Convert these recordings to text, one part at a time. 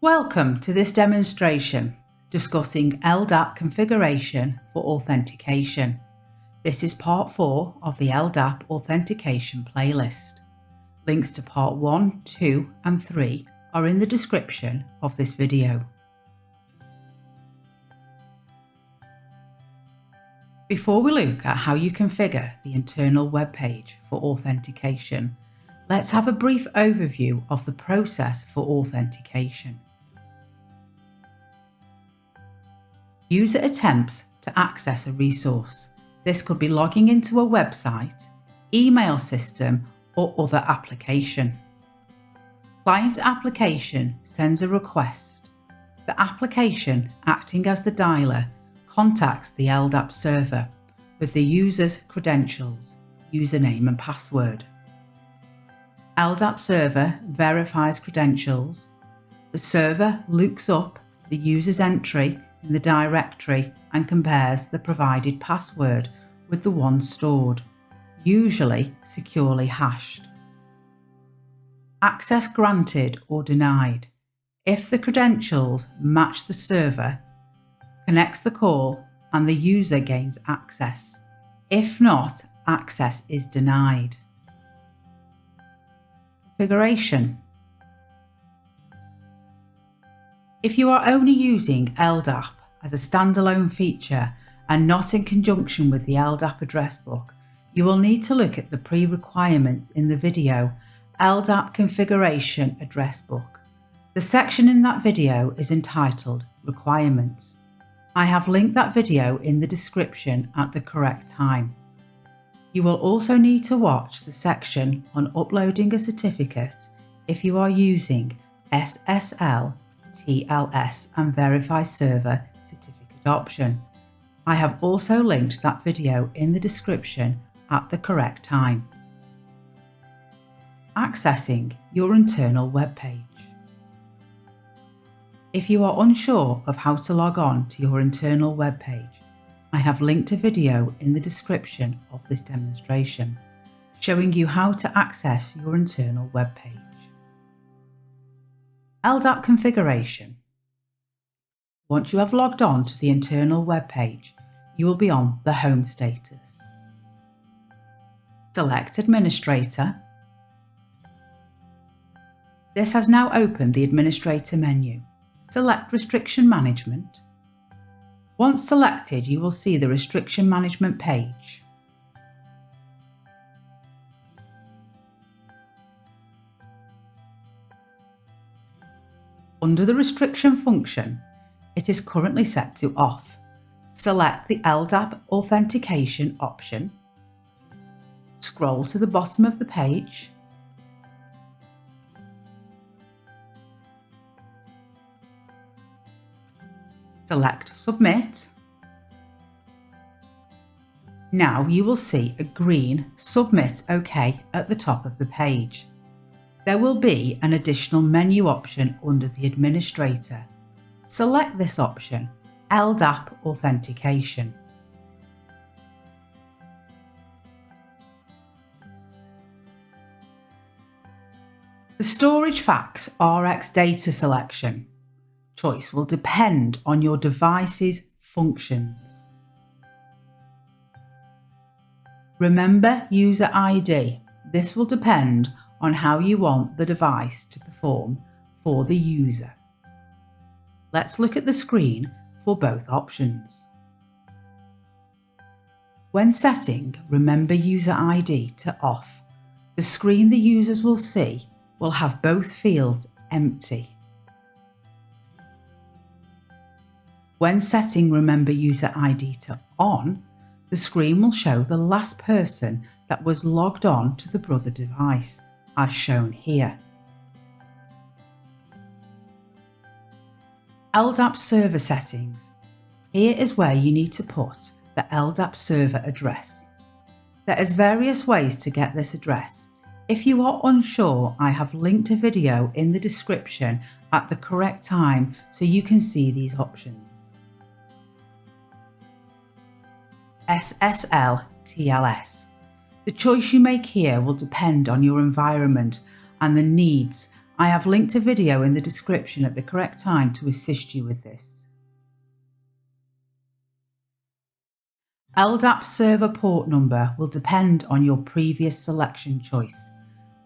Welcome to this demonstration discussing LDAP configuration for authentication. This is part 4 of the LDAP authentication playlist. Links to part 1, 2 and 3 are in the description of this video. Before we look at how you configure the internal web page for authentication, let's have a brief overview of the process for authentication. User attempts to access a resource. This could be logging into a website, email system, or other application. Client application sends a request. The application, acting as the dialer, contacts the LDAP server with the user's credentials, username and password. LDAP server verifies credentials. The server looks up the user's entry in the directory and compares the provided password with the one stored, usually securely hashed. Access granted or denied. If the credentials match the server, connects the call and the user gains access. If not, access is denied. Configuration. If you are only using LDAP as a standalone feature and not in conjunction with the LDAP address book, you will need to look at the pre-requirements in the video LDAP Configuration Address Book. The section in that video is entitled Requirements. I have linked that video in the description at the correct time. You will also need to watch the section on uploading a certificate if you are using SSL, TLS and Verify Server certificate option. I have also linked that video in the description at the correct time. Accessing your internal web page. If you are unsure of how to log on to your internal web page, I have linked a video in the description of this demonstration showing you how to access your internal web page. LDAP configuration. Once you have logged on to the internal web page, you will be on the home status. Select Administrator. This has now opened the Administrator menu. Select Restriction Management. Once selected, you will see the Restriction Management page. Under the restriction function, it is currently set to off. Select the LDAP authentication option. Scroll to the bottom of the page. Select Submit. Now you will see a green Submit OK at the top of the page. There will be an additional menu option under the administrator. Select this option, LDAP Authentication. The Storage Fax RX data selection choice will depend on your device's functions. Remember user ID. This will depend on how you want the device to perform for the user. Let's look at the screen for both options. When setting Remember User ID to off, the screen the users will see will have both fields empty. When setting Remember User ID to on, the screen will show the last person that was logged on to the brother device, as shown here. LDAP server settings. Here is where you need to put the LDAP server address. There is various ways to get this address. If you are unsure, I have linked a video in the description at the correct time so you can see these options. SSL TLS. The choice you make here will depend on your environment and the needs I have linked a video in the description at the correct time to assist you with this. LDAP server port number will depend on your previous selection choice.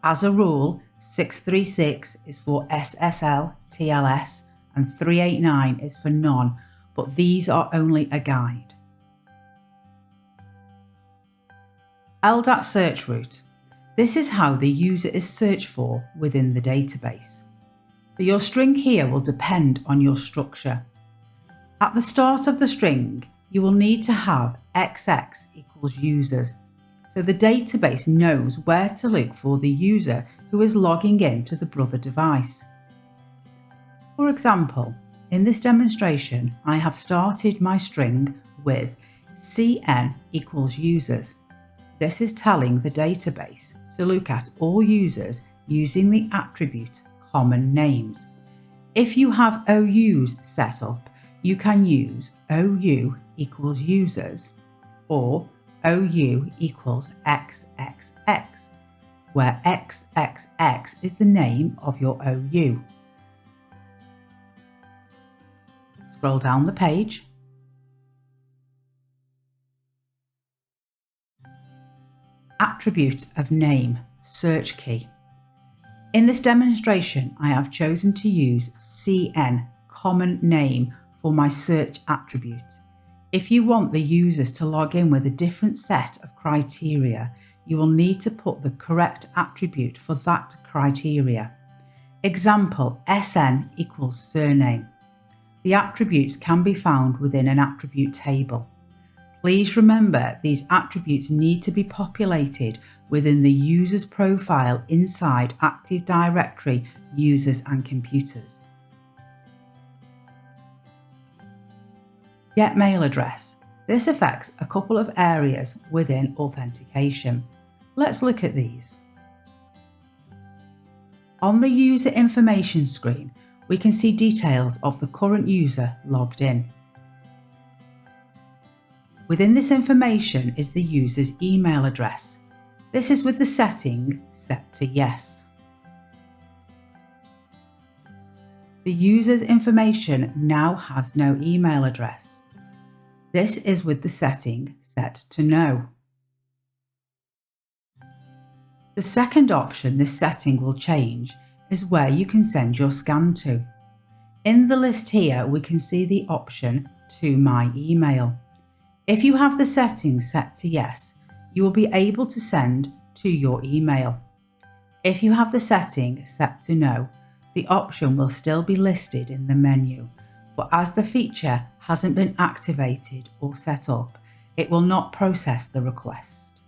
As a rule, 636 is for SSL, TLS, and 389 is for none, but these are only a guide. LDAP search route. This is how the user is searched for within the database. So your string here will depend on your structure. At the start of the string, you will need to have XX equals users, so the database knows where to look for the user who is logging in to the brother device. For example, in this demonstration, I have started my string with CN equals users. This is telling the database to look at all users using the attribute common names. If you have OUs set up, you can use OU equals users or OU equals XXX, where XXX is the name of your OU. Scroll down the page. Attribute of name, search key. In this demonstration, I have chosen to use CN, common name, for my search attribute. If you want the users to log in with a different set of criteria, you will need to put the correct attribute for that criteria. Example, SN equals surname. The attributes can be found within an attribute table. Please remember these attributes need to be populated within the user's profile inside Active Directory users and computers. Get mail address. This affects a couple of areas within authentication. Let's look at these. On the user information screen, we can see details of the current user logged in. Within this information is the user's email address. This is with the setting set to yes. The user's information now has no email address. This is with the setting set to no. The second option this setting will change is where you can send your scan to. In the list here, we can see the option to my email. If you have the settings set to yes, you will be able to send to your email. If you have the setting set to no, the option will still be listed in the menu, but as the feature hasn't been activated or set up, it will not process the request.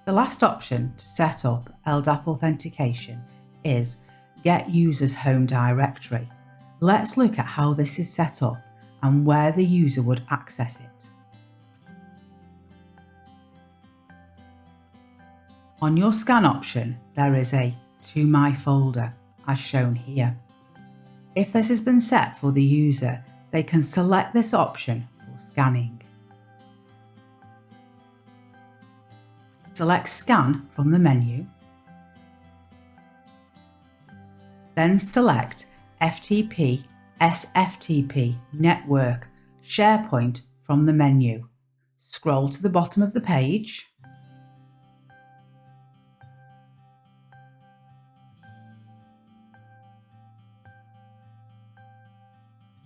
The last option to set up LDAP authentication is Get User's Home Directory. Let's look at how this is set up and where the user would access it. On your scan option, there is a To My folder, as shown here. If this has been set for the user, they can select this option for scanning. Select Scan from the menu. Then select FTP, SFTP, Network, SharePoint from the menu. Scroll to the bottom of the page.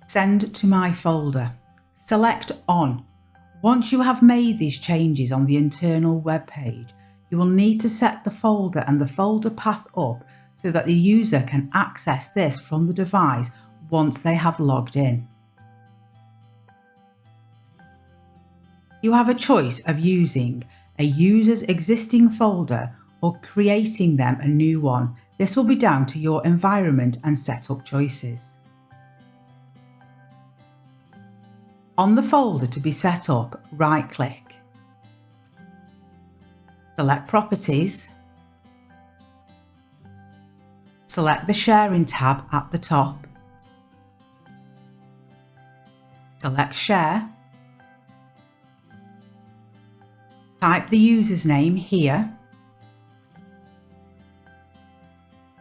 Send to my folder. Select On. Once you have made these changes on the internal web page, you will need to set the folder and the folder path up so that the user can access this from the device once they have logged in. You have a choice of using a user's existing folder or creating them a new one. This will be down to your environment and setup choices. On the folder to be set up, right-click. Select Properties. Select the Sharing tab at the top. Select Share. Type the user's name here.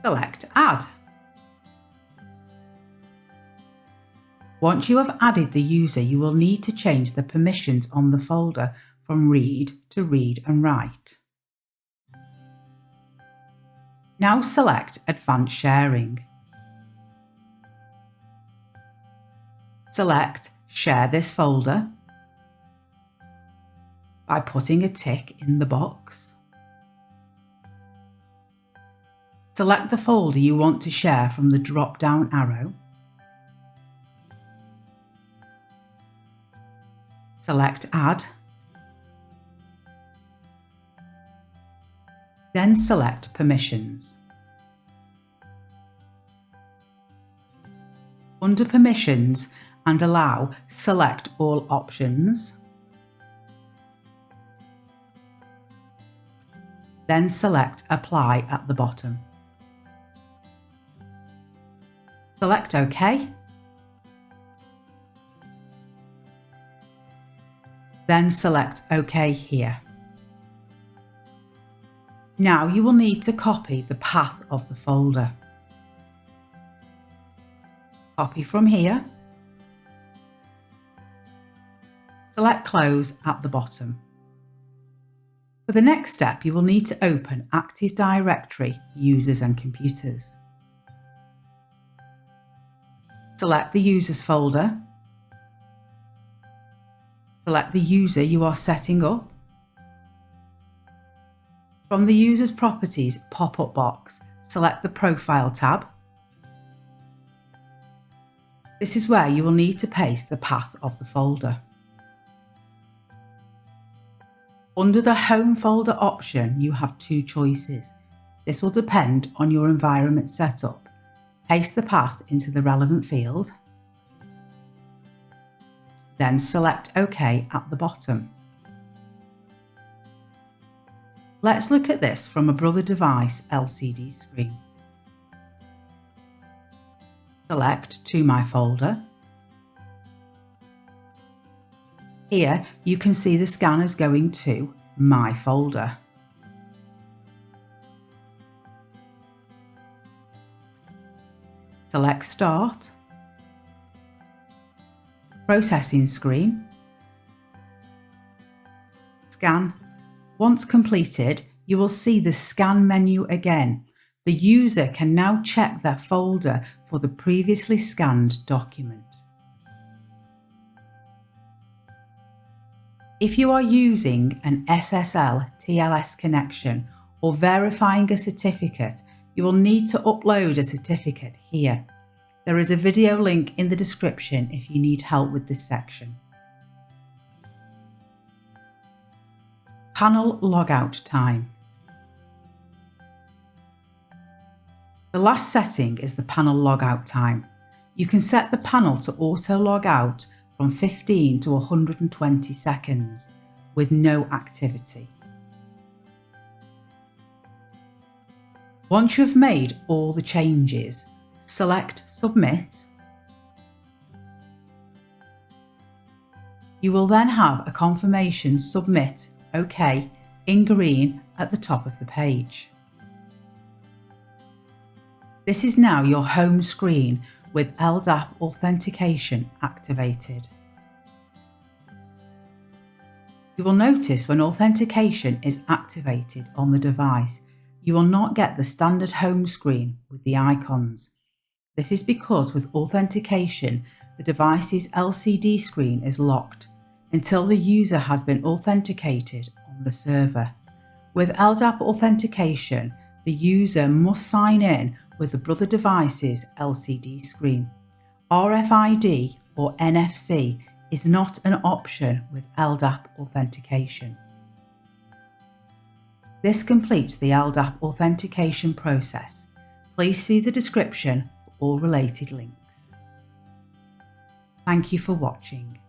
Select Add. Once you have added the user, you will need to change the permissions on the folder from Read to Read and Write. Now select Advanced Sharing. Select Share this folder by putting a tick in the box. Select the folder you want to share from the drop-down arrow. Select Add. Then select Permissions. Under Permissions and Allow, select All Options. Then select Apply at the bottom. Select OK. Then select OK here. Now you will need to copy the path of the folder. Copy from here. Select Close at the bottom. For the next step, you will need to open Active Directory Users and Computers. Select the Users folder. Select the user you are setting up. From the User's Properties pop-up box, select the Profile tab. This is where you will need to paste the path of the folder. Under the Home folder option, you have two choices. This will depend on your environment setup. Paste the path into the relevant field. Then select OK at the bottom. Let's look at this from a Brother device LCD screen. Select To My folder. Here you can see the scanners going to My folder. Select Start. Processing screen. Scan. Once completed, you will see the Scan menu again. The user can now check their folder for the previously scanned document. If you are using an SSL TLS connection or verifying a certificate, you will need to upload a certificate here. There is a video link in the description if you need help with this section. Panel logout time. The last setting is the panel logout time. You can set the panel to auto log out from 15 to 120 seconds with no activity. Once you have made all the changes, select Submit. You will then have a confirmation Submit OK in green at the top of the page. This is now your home screen with LDAP authentication activated. You will notice when authentication is activated on the device, you will not get the standard home screen with the icons. This is because with authentication, the device's LCD screen is locked until the user has been authenticated on the server. With LDAP authentication, the user must sign in with the Brother device's LCD screen. RFID or NFC is not an option with LDAP authentication. This completes the LDAP authentication process. Please see the description for all related links. Thank you for watching.